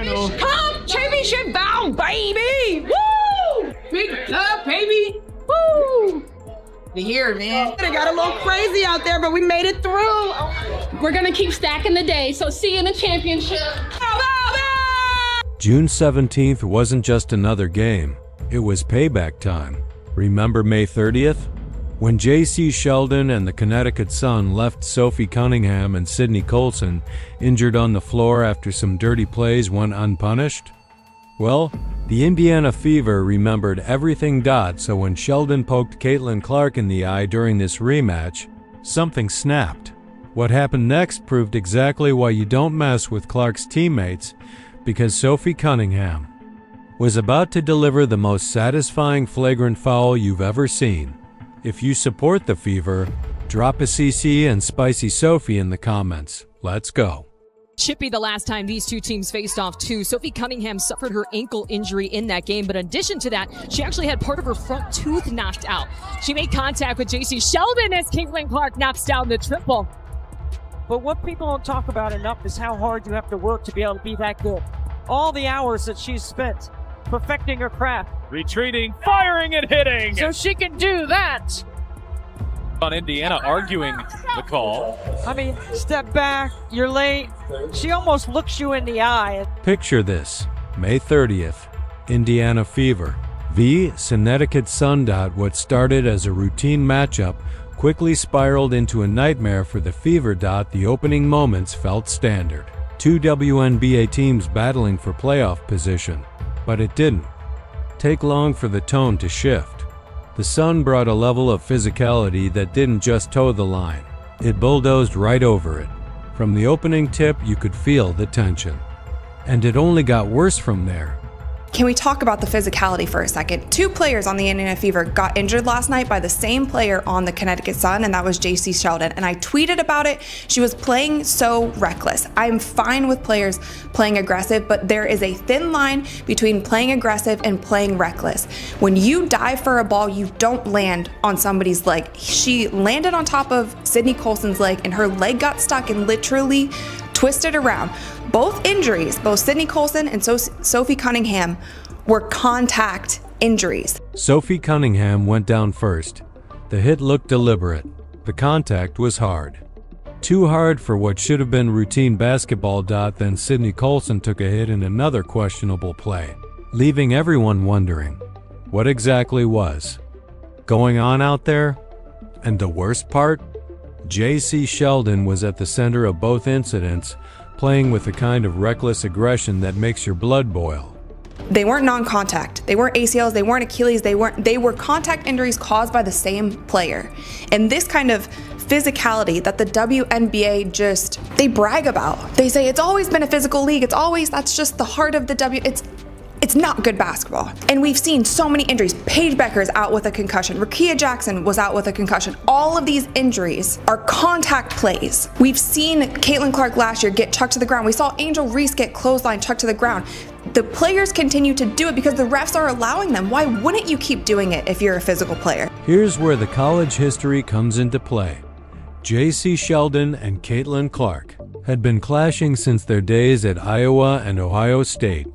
Come championship bound, baby! Woo! Big love, baby! Woo! Here, man. It got a little crazy out there, but we made it through. We're gonna keep stacking the day, so see you in the championship. June 17th wasn't just another game, it was payback time. Remember May 30th? When Jacy, Sheldon, and the Connecticut Sun left Sophie Cunningham and Sydney Colson injured on the floor after some dirty plays went unpunished? Well, the Indiana Fever remembered everything. So when Sheldon poked Clark in the eye during this rematch, something snapped. What happened next proved exactly why you don't mess with Clark's teammates, because Sophie Cunningham was about to deliver the most satisfying flagrant foul you've ever seen. If you support the Fever, drop a CC and Spicy Sophie in the comments. Let's go. Chippy the last time these two teams faced off too. Sophie Cunningham suffered her ankle injury in that game, but in addition to that, she actually had part of her front tooth knocked out. She made contact with Jacy Sheldon as Clark knocks down the triple. But what people don't talk about enough is how hard you have to work to be able to be that good. All the hours that she's spent perfecting her craft. Retreating, firing, and hitting. So she can do that. On Indiana arguing the call. I mean, step back, you're late. She almost looks you in the eye. Picture this, May 30th, Indiana Fever v. Connecticut Sun. What started as a routine matchup quickly spiraled into a nightmare for the Fever. The opening moments felt standard. Two WNBA teams battling for playoff position, but it didn't take long for the tone to shift. The Sun brought a level of physicality that didn't just toe the line, it bulldozed right over it. From the opening tip, you could feel the tension. And it only got worse from there. Can we talk about the physicality for a second? Two players on the Indiana Fever got injured last night by the same player on the Connecticut Sun, and that was Jacy Sheldon. And I tweeted about it. She was playing so reckless. I'm fine with players playing aggressive, but there is a thin line between playing aggressive and playing reckless. When you dive for a ball, you don't land on somebody's leg. She landed on top of Sydney Colson's leg, and her leg got stuck and literally twisted around. Both injuries, both Sydney Colson and Sophie Cunningham, were contact injuries. Sophie Cunningham went down first. The hit looked deliberate. The contact was hard. Too hard for what should have been routine basketball. Then Sydney Colson took a hit in another questionable play, leaving everyone wondering what exactly was going on out there. And the worst part? Jacy Sheldon was at the center of both incidents, playing with a kind of reckless aggression that makes your blood boil. They weren't non-contact. They weren't ACLs, they weren't Achilles, they were contact injuries caused by the same player. And this kind of physicality that the WNBA they brag about. They say it's always been a physical league. That's just the heart of the It's not good basketball. And we've seen so many injuries. Paige Becker's out with a concussion. Rickea Jackson was out with a concussion. All of these injuries are contact plays. We've seen Clark last year get chucked to the ground. We saw Angel Reese get clothesline chucked to the ground. The players continue to do it because the refs are allowing them. Why wouldn't you keep doing it if you're a physical player? Here's where the college history comes into play. Jacy Sheldon and Clark had been clashing since their days at Iowa and Ohio State.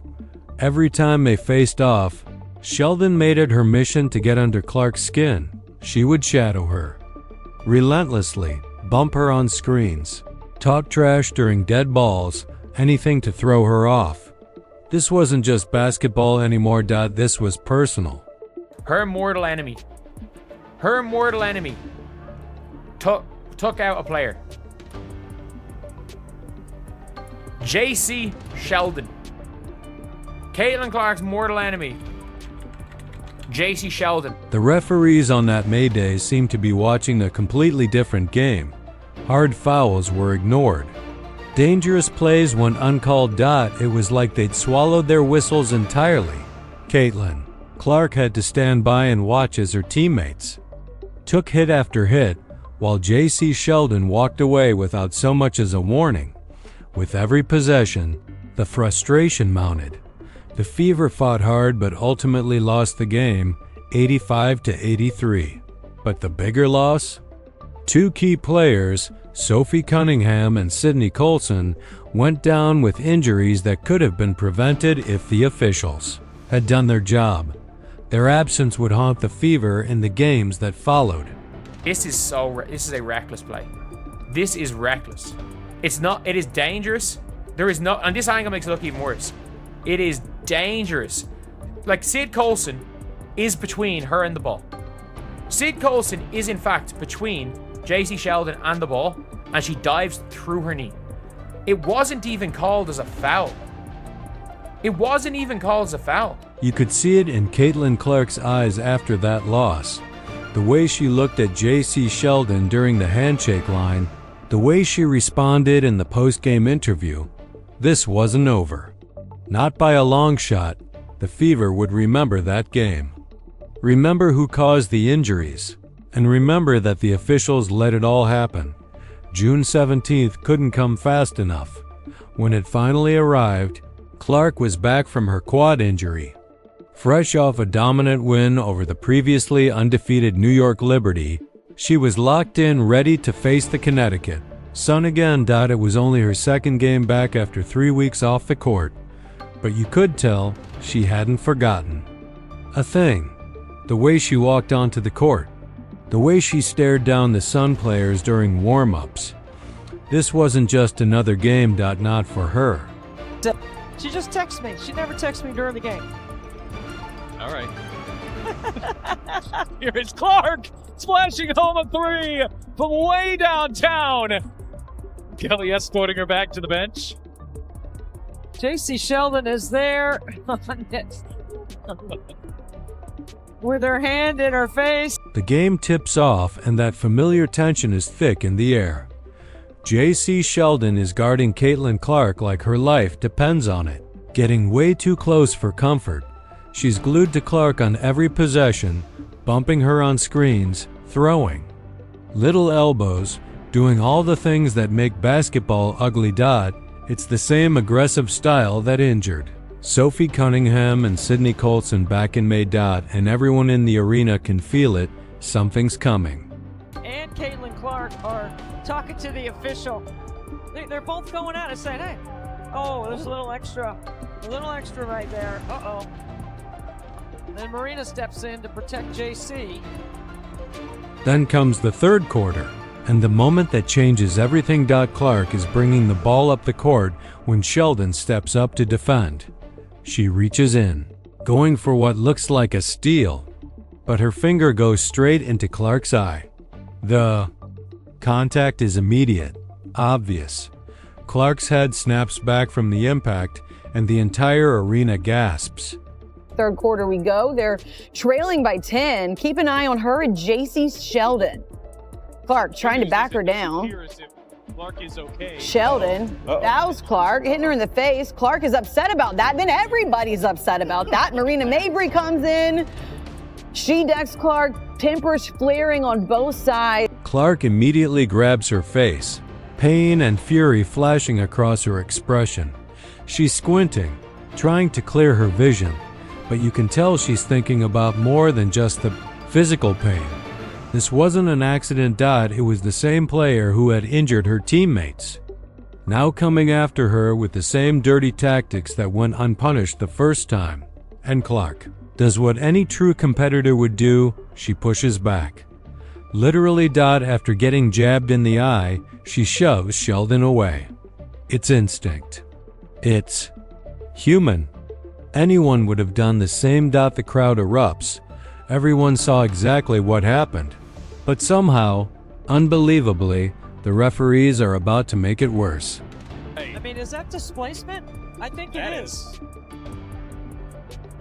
Every time they faced off, Sheldon made it her mission to get under Clark's skin. She would shadow her relentlessly, bump her on screens, talk trash during dead balls, anything to throw her off. This wasn't just basketball anymore. This was personal. Her mortal enemy took out a player. Jacy Sheldon. Clark's mortal enemy, Jacy Sheldon. The referees on that May Day seemed to be watching a completely different game. Hard fouls were ignored. Dangerous plays went uncalled. It was like they'd swallowed their whistles entirely. Clark had to stand by and watch as her teammates took hit after hit, while Jacy Sheldon walked away without so much as a warning. With every possession, the frustration mounted. The Fever fought hard but ultimately lost the game, 85-83. But the bigger loss? Two key players, Sophie Cunningham and Sydney Colson went down with injuries that could have been prevented if the officials had done their job. Their absence would haunt the Fever in the games that followed. This is a reckless play. This is reckless. It is dangerous. And this angle makes it look even worse. It is dangerous. Like, Sid Colson is between her and the ball. Sid Colson is in fact between Jacy Sheldon and the ball, and she dives through her knee. It wasn't even called as a foul. It wasn't even called as a foul. You could see it in Caitlin Clark's eyes after that loss. The way she looked at Jacy Sheldon during the handshake line, the way she responded in the post-game interview. This wasn't over. Not by a long shot. The Fever would remember that game. Remember who caused the injuries. And remember that the officials let it all happen. June 17th couldn't come fast enough. When it finally arrived, Clark was back from her quad injury. Fresh off a dominant win over the previously undefeated New York Liberty, she was locked in, ready to face the Connecticut Sun again. It was only her second game back after 3 weeks off the court, but you could tell she hadn't forgotten a thing. The way she walked onto the court, the way she stared down the Sun players during warm-ups. This wasn't just another game. Not for her. She just texts me. She never texts me during the game. All right. Here is Clark splashing home a three from way downtown. Kelly escorting her back to the bench. Jacy Sheldon is there with her hand in her face. The game tips off, and that familiar tension is thick in the air. Jacy Sheldon is guarding Caitlin Clark like her life depends on it, getting way too close for comfort. She's glued to Clark on every possession, bumping her on screens, throwing little elbows, doing all the things that make basketball ugly. It's the same aggressive style that injured Sophie Cunningham and Sydney Colson back in May. And everyone in the arena can feel it. Something's coming. And Caitlin Clark are talking to the official. They're both going at it saying, hey, oh, there's a little extra right there. Uh-oh. Then Marina steps in to protect Jacy. Then comes the third quarter, and the moment that changes everything. Clark is bringing the ball up the court when Sheldon steps up to defend. She reaches in, going for what looks like a steal, but her finger goes straight into Clark's eye. The contact is immediate, obvious. Clark's head snaps back from the impact, and the entire arena gasps. Third quarter we go. They're trailing by 10. Keep an eye on her and Jacy Sheldon. Clark trying to back her down. Clark is okay. Sheldon, that was Clark, hitting her in the face. Clark is upset about that. Then everybody's upset about that. Marina Mabrey comes in. She decks Clark, tempers flaring on both sides. Clark immediately grabs her face, pain and fury flashing across her expression. She's squinting, trying to clear her vision, but you can tell she's thinking about more than just the physical pain. This wasn't an accident. It was the same player who had injured her teammates, now coming after her with the same dirty tactics that went unpunished the first time. And Clark does what any true competitor would do. She pushes back. Literally. After getting jabbed in the eye, she shoves Sheldon away. It's instinct. It's human. Anyone would have done the same. The crowd erupts. Everyone saw exactly what happened. But somehow, unbelievably, the referees are about to make it worse. I mean, is that displacement? I think it is.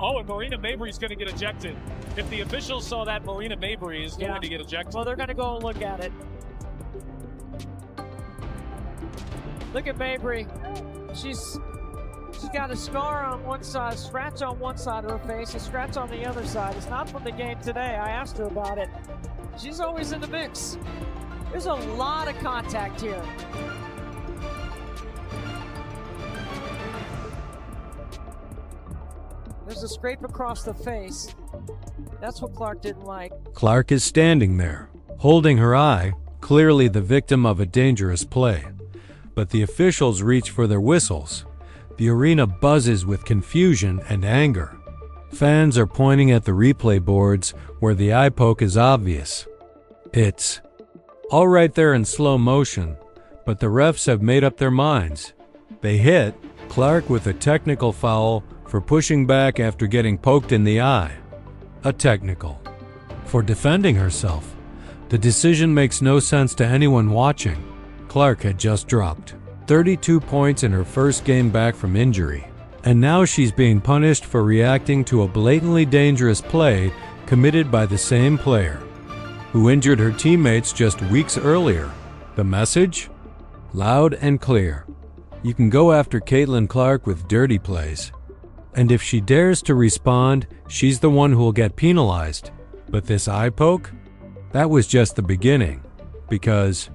Oh, and Marina Mabrey is going to get ejected. If the officials saw that, Marina Mabrey is going to get ejected. Well, they're going to go and look at it. Look at Mabrey. She's got a scar on one side, a scratch on one side of her face, a scratch on the other side. It's not from the game today. I asked her about it. She's always in the mix. There's a lot of contact here. There's a scrape across the face. That's what Clark didn't like. Clark is standing there, holding her eye, clearly the victim of a dangerous play. But the officials reach for their whistles. The arena buzzes with confusion and anger. Fans are pointing at the replay boards where the eye poke is obvious. It's all right there in slow motion, but the refs have made up their minds. They hit Clark with a technical foul for pushing back after getting poked in the eye. A technical. For defending herself. The decision makes no sense to anyone watching. Clark had just dropped 32 points in her first game back from injury, and now she's being punished for reacting to a blatantly dangerous play committed by the same player, who injured her teammates just weeks earlier. The message? Loud and clear. You can go after Caitlin Clark with dirty plays, and if she dares to respond, she's the one who'll get penalized. But this eye poke? That was just the beginning, because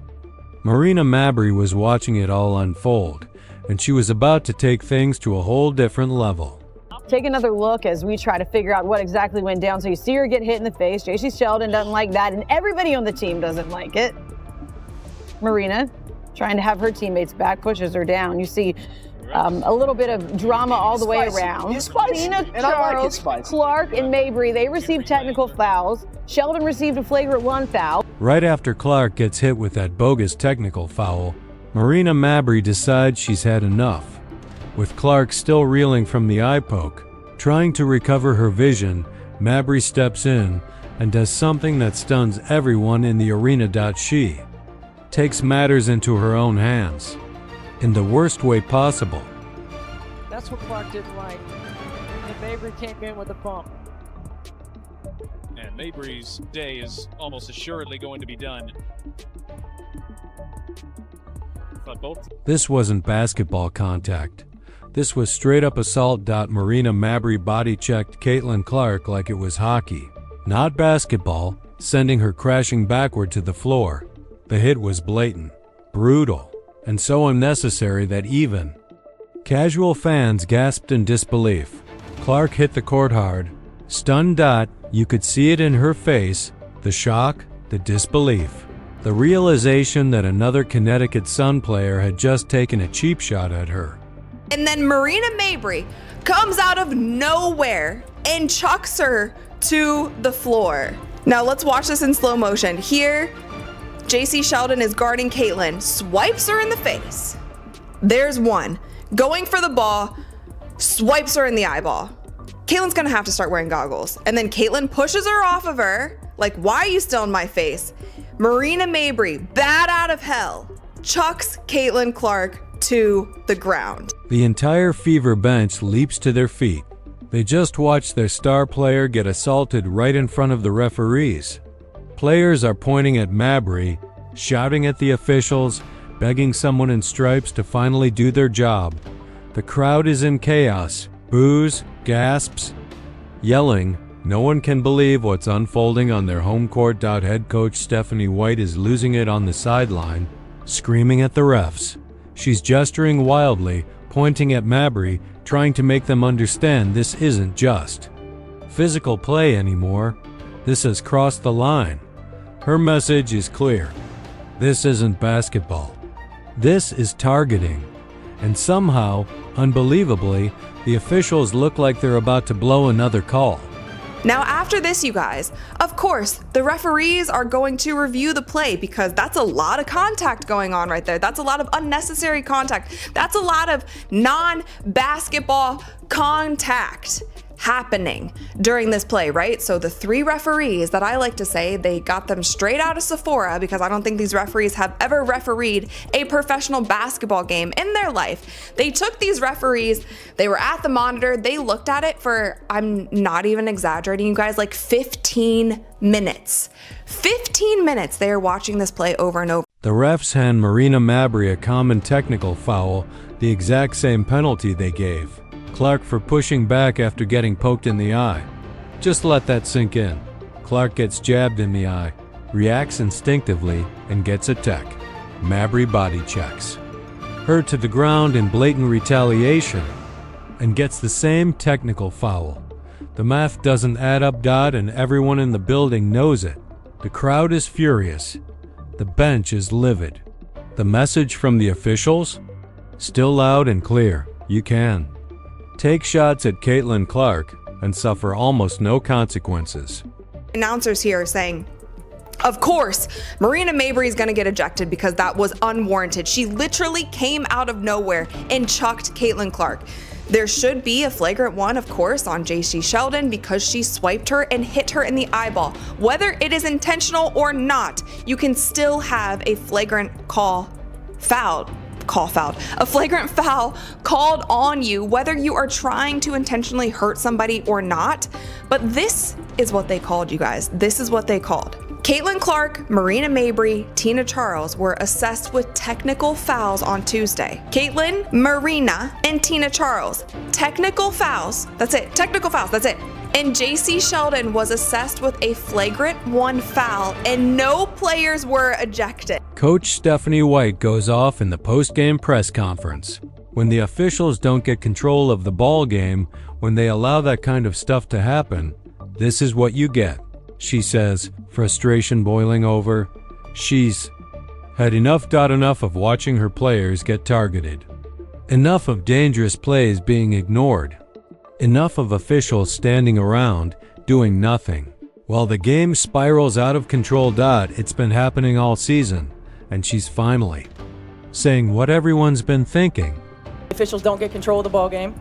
Marina Mabrey was watching it all unfold, and she was about to take things to a whole different level. Take another look as we try to figure out what exactly went down. So you see her get hit in the face. Jacy Sheldon doesn't like that, and everybody on the team doesn't like it. Marina, trying to have her teammates back, pushes her down. You see a little bit of drama all the way around. Tina, Charles, Clark, and Mabrey, they received technical fouls. Sheldon received a flagrant 1 foul. Right after Clark gets hit with that bogus technical foul, Marina Mabrey decides she's had enough. With Clark still reeling from the eye poke, trying to recover her vision, Mabrey steps in and does something that stuns everyone in the arena. She takes matters into her own hands, in the worst way possible. That's what Clark didn't like. And Mabrey came in with a bump. And Mabrey's day is almost assuredly going to be done. But both. This wasn't basketball contact. This was straight up assault. Marina Mabrey body checked Caitlin Clark like it was hockey, not basketball, sending her crashing backward to the floor. The hit was blatant, brutal, and so unnecessary that even casual fans gasped in disbelief. Clark hit the court hard. Stunned. You could see it in her face, the shock, the disbelief, the realization that another Connecticut Sun player had just taken a cheap shot at her. And then Marina Mabrey comes out of nowhere and chucks her to the floor. Now let's watch this in slow motion. Here, Jacy Sheldon is guarding Caitlin, swipes her in the face. There's one, going for the ball, swipes her in the eyeball. Caitlin's gonna have to start wearing goggles. And then Caitlin pushes her off of her, like, why are you still in my face? Marina Mabrey, bat out of hell, chucks Caitlin Clark to the ground. The entire Fever bench leaps to their feet. They just watched their star player get assaulted right in front of the referees. Players are pointing at Mabrey, shouting at the officials, begging someone in stripes to finally do their job. The crowd is in chaos. Boos, gasps, yelling. No one can believe what's unfolding on their home court. Head coach Stephanie White is losing it on the sideline, screaming at the refs. She's gesturing wildly, pointing at Mabrey, trying to make them understand this isn't just physical play anymore. This has crossed the line. Her message is clear. This isn't basketball. This is targeting. And somehow, unbelievably, the officials look like they're about to blow another call. Now after this, you guys, of course, the referees are going to review the play because that's a lot of contact going on right there. That's a lot of unnecessary contact. That's a lot of non-basketball contact happening during this play, right? So the 3 referees that I like to say, they got them straight out of Sephora because I don't think these referees have ever refereed a professional basketball game in their life. They took these referees, they were at the monitor, they looked at it for, I'm not even exaggerating, you guys, like 15 minutes. 15 minutes they are watching this play over and over. The refs hand Marina Mabrey a common technical foul, the exact same penalty they gave Clark for pushing back after getting poked in the eye. Just let that sink in. Clark gets jabbed in the eye, reacts instinctively, and gets a tech. Mabrey body checks her to the ground in blatant retaliation and gets the same technical foul. The math doesn't add up. And everyone in the building knows it. The crowd is furious. The bench is livid. The message from the officials? Still loud and clear. You can take shots at Caitlin Clark and suffer almost no consequences. Announcers here saying, of course, Marina Mabrey is going to get ejected because that was unwarranted. She literally came out of nowhere and chucked Caitlin Clark. There should be a flagrant one, of course, on Jacy Sheldon because she swiped her and hit her in the eyeball. Whether it is intentional or not, you can still have a flagrant a flagrant foul called on you, whether you are trying to intentionally hurt somebody or not. But this is what they called, you guys. This is what they called. Caitlin Clark, Marina Mabrey, Tina Charles were assessed with technical fouls on Tuesday. Caitlin, Marina, and Tina Charles. Technical fouls. That's it. Technical fouls. That's it. And Jacy Sheldon was assessed with a flagrant 1 foul, and no players were ejected. Coach Stephanie White goes off in the post-game press conference. When the officials don't get control of the ball game, when they allow that kind of stuff to happen, this is what you get. She says, frustration boiling over. She's had enough of watching her players get targeted. Enough of dangerous plays being ignored. Enough of officials standing around, doing nothing. While the game spirals out of control. It's been happening all season, and she's finally saying what everyone's been thinking. Officials don't get control of the ball game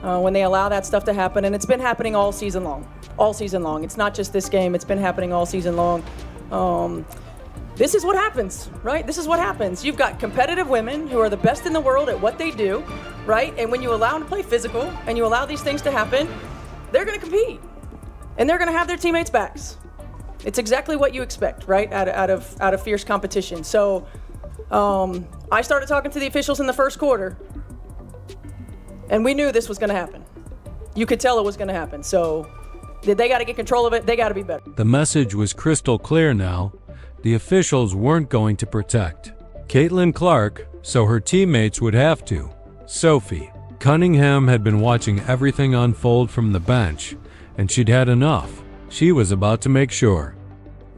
when they allow that stuff to happen, and it's been happening all season long. All season long. It's not just this game, it's been happening all season long. This is what happens, right? This is what happens. You've got competitive women who are the best in the world at what they do, right? And when you allow them to play physical and you allow these things to happen, they're going to compete and they're going to have their teammates' backs. It's exactly what you expect, right? Out of fierce competition. So I started talking to the officials in the first quarter, and we knew this was going to happen. You could tell it was going to happen. So they got to get control of it. They got to be better. The message was crystal clear now. The officials weren't going to protect Caitlin Clark, so her teammates would have to. Sophie Cunningham had been watching everything unfold from the bench, and she'd had enough. She was about to make sure.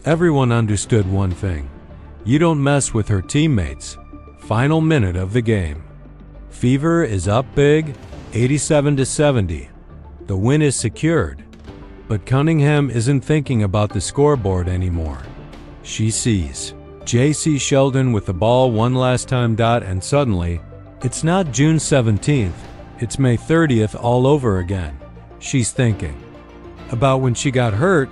Everyone understood one thing. You don't mess with her teammates. Final minute of the game. Fever is up big, 87-70. The win is secured. But Cunningham isn't thinking about the scoreboard anymore. She sees Jacy Sheldon with the ball one last time. And suddenly, it's not June 17th, it's May 30th all over again. She's thinking about when she got hurt.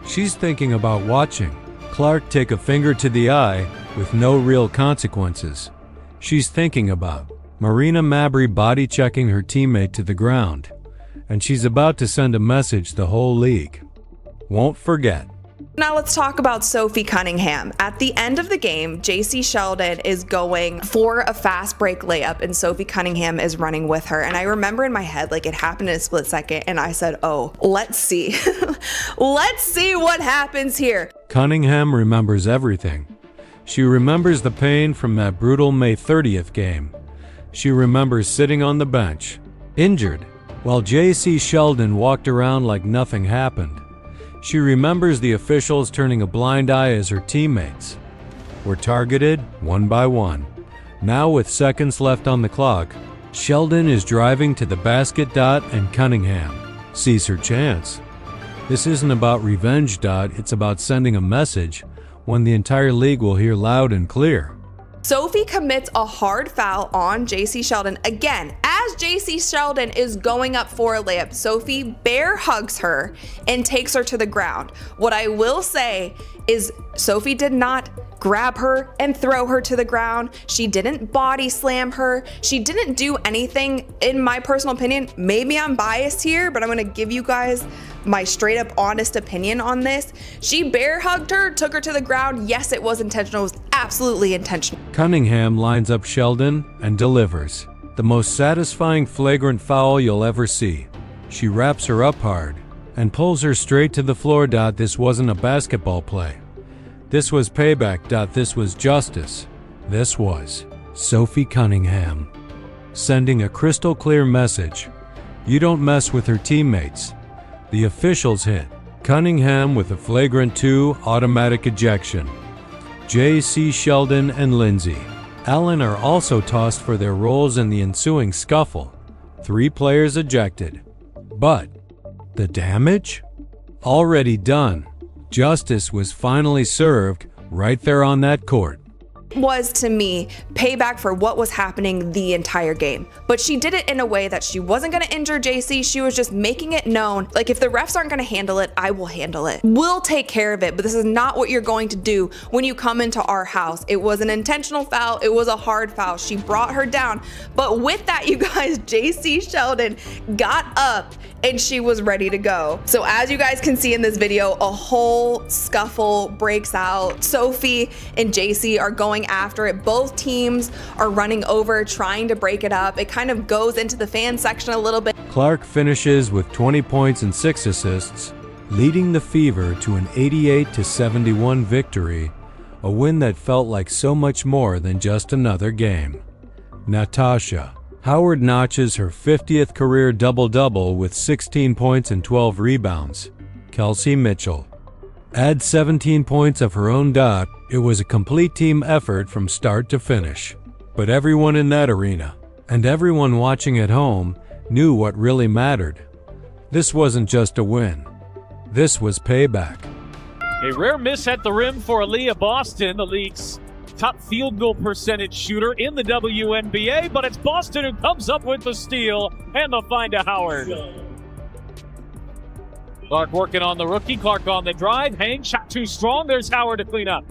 She's thinking about watching Clark take a finger to the eye with no real consequences. She's thinking about Marina Mabrey body checking her teammate to the ground. And she's about to send a message the whole league won't forget. Now let's talk about Sophie Cunningham. At the end of the game, Jacy Sheldon is going for a fast break layup and Sophie Cunningham is running with her. And I remember in my head, like, it happened in a split second and I said, oh, let's see. Let's see what happens here. Cunningham remembers everything. She remembers the pain from that brutal May 30th game. She remembers sitting on the bench, injured, while Jacy Sheldon walked around like nothing happened. She remembers the officials turning a blind eye as her teammates were targeted one by one. Now with seconds left on the clock, Sheldon is driving to the basket. And Cunningham sees her chance. This isn't about revenge. It's about sending a message one the entire league will hear loud and clear. Sophie commits a hard foul on Jacy Sheldon. Again, as Jacy Sheldon is going up for a layup, Sophie bear hugs her and takes her to the ground. What I will say is Sophie did not grab her and throw her to the ground. She didn't body slam her. She didn't do anything, in my personal opinion. Maybe I'm biased here, but I'm gonna give you guys my straight up honest opinion on this. She bear hugged her, took her to the ground. Yes, it was intentional. It was absolutely intentional. Cunningham lines up Sheldon and delivers the most satisfying flagrant foul you'll ever see. She wraps her up hard and pulls her straight to the floor. This wasn't a basketball play. This was payback. This was justice. This was Sophie Cunningham sending a crystal clear message. You don't mess with her teammates. The officials hit Cunningham with a flagrant 2 automatic ejection. Jacy, Sheldon, and Lindsay. Allen are also tossed for their roles in the ensuing scuffle. 3 players ejected. But the damage? Already done. Justice was finally served right there on that court. Was to me payback for what was happening the entire game. But she did it in a way that she wasn't going to injure Jacy. She was just making it known, like, if the refs aren't going to handle it, I will handle it. We'll take care of it, but this is not what you're going to do when you come into our house. It was an intentional foul. It was a hard foul. She brought her down. But with that, you guys, Jacy Sheldon got up and she was ready to go. So as you guys can see in this video, a whole scuffle breaks out. Sophie and Jacy are going after it. Both teams are running over, trying to break it up. It kind of goes into the fan section a little bit. Clark finishes with 20 points and 6 assists, leading the Fever to an 88-71 victory, a win that felt like so much more than just another game. Natasha Howard notches her 50th career double-double with 16 points and 12 rebounds. Kelsey Mitchell adds 17 points of her own dot. It was a complete team effort from start to finish. But everyone in that arena, and everyone watching at home, knew what really mattered. This wasn't just a win. This was payback. A rare miss at the rim for Aaliyah Boston, the league's top field goal percentage shooter in the WNBA, but it's Boston who comes up with the steal and the find to Howard. Clark working on the rookie. Clark on the drive. Hang, shot too strong. There's Howard to clean up.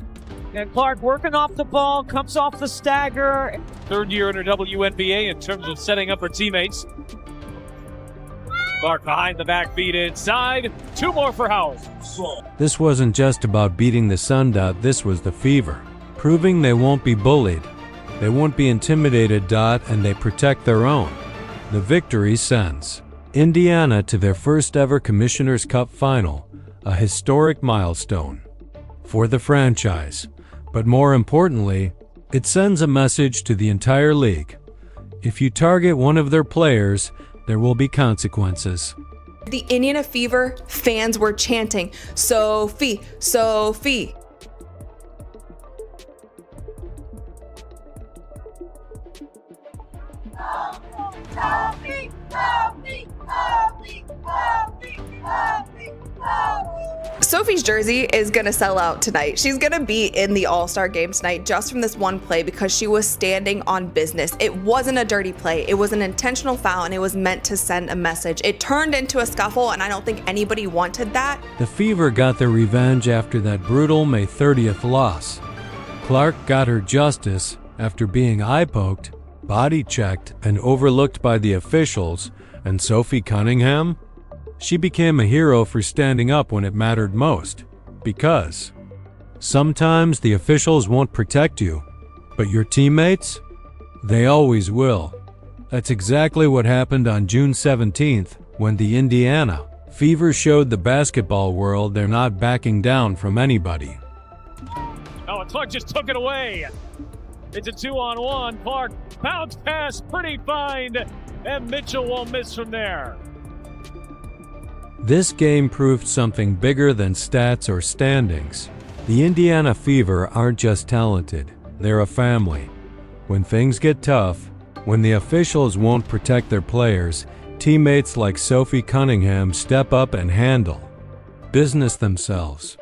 And Clark working off the ball, comes off the stagger. 3rd year in her WNBA in terms of setting up her teammates. Clark behind the back, feed inside. 2 more for Howard. This wasn't just about beating the Sun. This was the Fever, proving they won't be bullied, they won't be intimidated. And they protect their own. The victory sends Indiana to their first ever Commissioner's Cup final, a historic milestone for the franchise. But more importantly, it sends a message to the entire league. If you target one of their players, there will be consequences. The Indiana Fever fans were chanting, "Sophie, Sophie." Sophie's jersey is gonna sell out tonight. She's gonna be in the All-Star game tonight just from this one play because she was standing on business. It wasn't a dirty play. It was an intentional foul and it was meant to send a message. It turned into a scuffle and I don't think anybody wanted that. The Fever got their revenge after that brutal May 30th loss. Clark got her justice after being eye-poked, body-checked, and overlooked by the officials. And Sophie Cunningham? She became a hero for standing up when it mattered most. Because sometimes the officials won't protect you, but your teammates? They always will. That's exactly what happened on June 17th when the Indiana Fever showed the basketball world they're not backing down from anybody. Oh, and Clark just took it away. It's a 2-on-1. Clark, bounce pass, pretty find, and Mitchell won't miss from there. This game proved something bigger than stats or standings. The Indiana Fever aren't just talented, they're a family. When things get tough, when the officials won't protect their players, teammates like Sophie Cunningham step up and handle business themselves.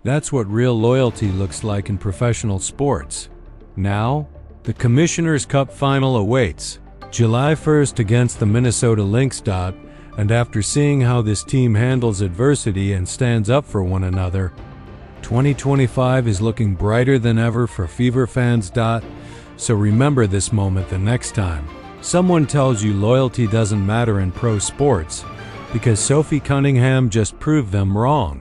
That's what real loyalty looks like in professional sports. Now, the Commissioner's Cup final awaits, July 1st against the Minnesota Lynx. And after seeing how this team handles adversity and stands up for one another, 2025 is looking brighter than ever for Fever fans. So remember this moment the next time someone tells you loyalty doesn't matter in pro sports, because Sophie Cunningham just proved them wrong.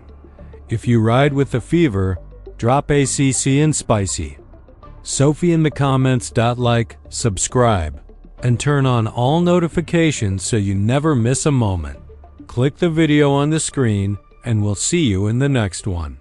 If you ride with the Fever, drop ACC and spicy. Sophie in the comments. Like, subscribe, and turn on all notifications so you never miss a moment. Click the video on the screen, and we'll see you in the next one.